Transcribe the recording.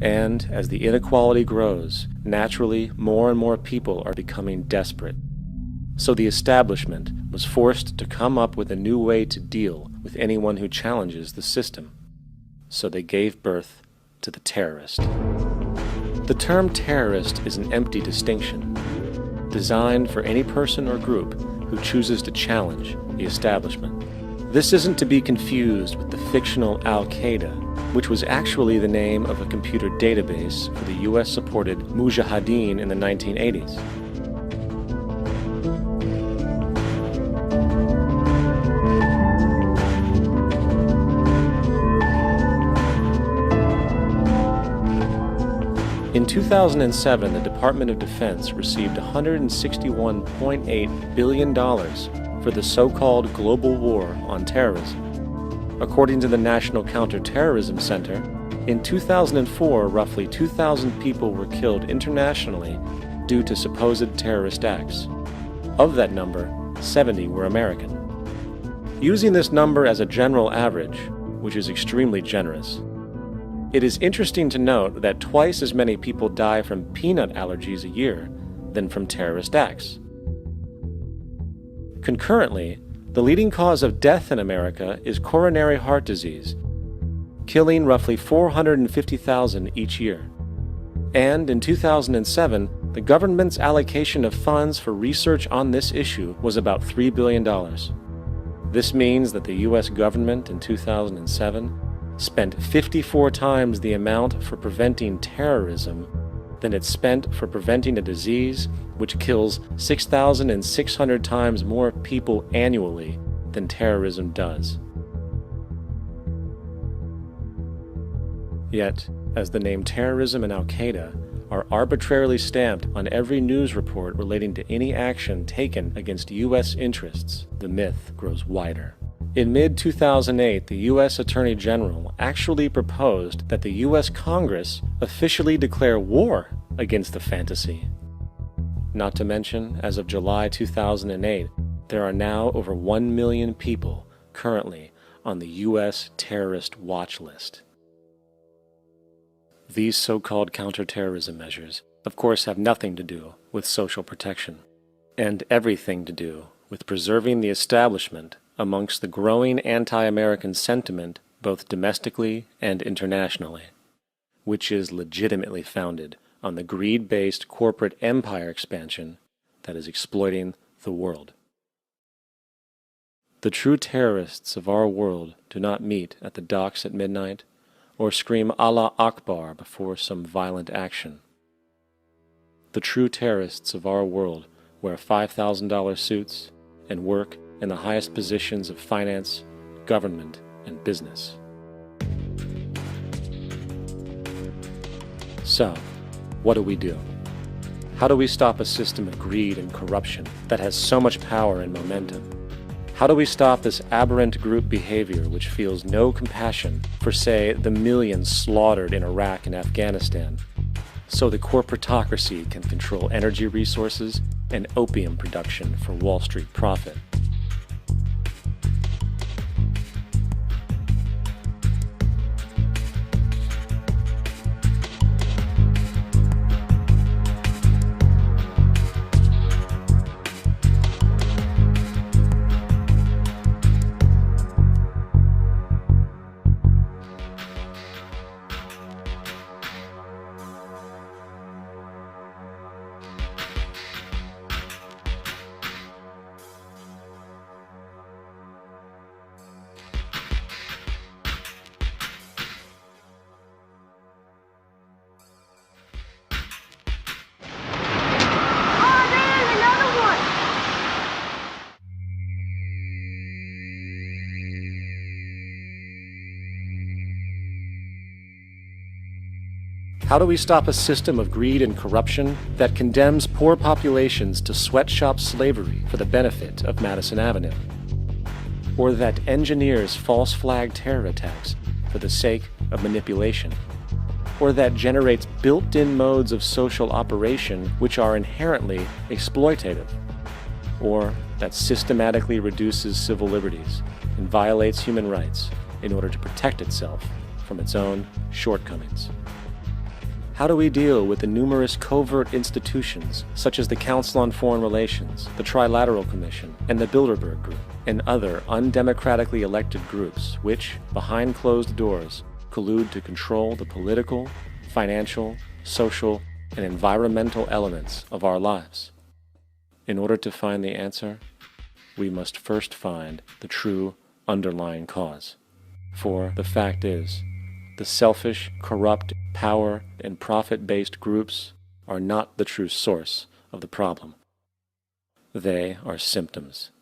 And as the inequality grows, naturally more and more people are becoming desperate. So the establishment was forced to come up with a new way to deal with anyone who challenges the system. So they gave birth to the terrorist. The term terrorist is an empty distinction, designed for any person or group who chooses to challenge the establishment. This isn't to be confused with the fictional Al-Qaeda, which was actually the name of a computer database for the US-supported Mujahideen in the 1980s. In 2007, the Department of Defense received $161.8 billion for the so-called global war on terrorism. According to the National Counterterrorism Center, in 2004, roughly 2,000 people were killed internationally due to supposed terrorist acts. Of that number, 70 were American. Using this number as a general average, which is extremely generous, it is interesting to note that twice as many people die from peanut allergies a year than from terrorist acts. Concurrently, the leading cause of death in America is coronary heart disease, killing roughly 450,000 each year. And in 2007, the government's allocation of funds for research on this issue was about $3 billion. This means that the US government in 2007 spent 54 times the amount for preventing terrorism than it spent for preventing a disease which kills 6,600 times more people annually than terrorism does. Yet, as the name terrorism and Al-Qaeda are arbitrarily stamped on every news report relating to any action taken against US interests, the myth grows wider. In mid-2008, the U.S. Attorney General actually proposed that the U.S. Congress officially declare war against the fantasy. Not to mention, as of July 2008, there are now over 1 million people currently on the U.S. terrorist watch list. These so-called counterterrorism measures, of course, have nothing to do with social protection, and everything to do with preserving the establishment amongst the growing anti-American sentiment both domestically and internationally, which is legitimately founded on the greed-based corporate empire expansion that is exploiting the world. The true terrorists of our world do not meet at the docks at midnight or scream Allah Akbar before some violent action. The true terrorists of our world wear $5,000 suits and work in the highest positions of finance, government, and business. So, what do we do? How do we stop a system of greed and corruption that has so much power and momentum? How do we stop this aberrant group behavior which feels no compassion for, say, the millions slaughtered in Iraq and Afghanistan, so the corporatocracy can control energy resources and opium production for Wall Street profit? How do we stop a system of greed and corruption that condemns poor populations to sweatshop slavery for the benefit of Madison Avenue? Or that engineers false flag terror attacks for the sake of manipulation? Or that generates built-in modes of social operation which are inherently exploitative? Or that systematically reduces civil liberties and violates human rights in order to protect itself from its own shortcomings? How do we deal with the numerous covert institutions, such as the Council on Foreign Relations, the Trilateral Commission, and the Bilderberg Group, and other undemocratically elected groups which, behind closed doors, collude to control the political, financial, social, and environmental elements of our lives? In order to find the answer, we must first find the true underlying cause. For the fact is, the selfish, corrupt, power, and profit-based groups are not the true source of the problem. They are symptoms.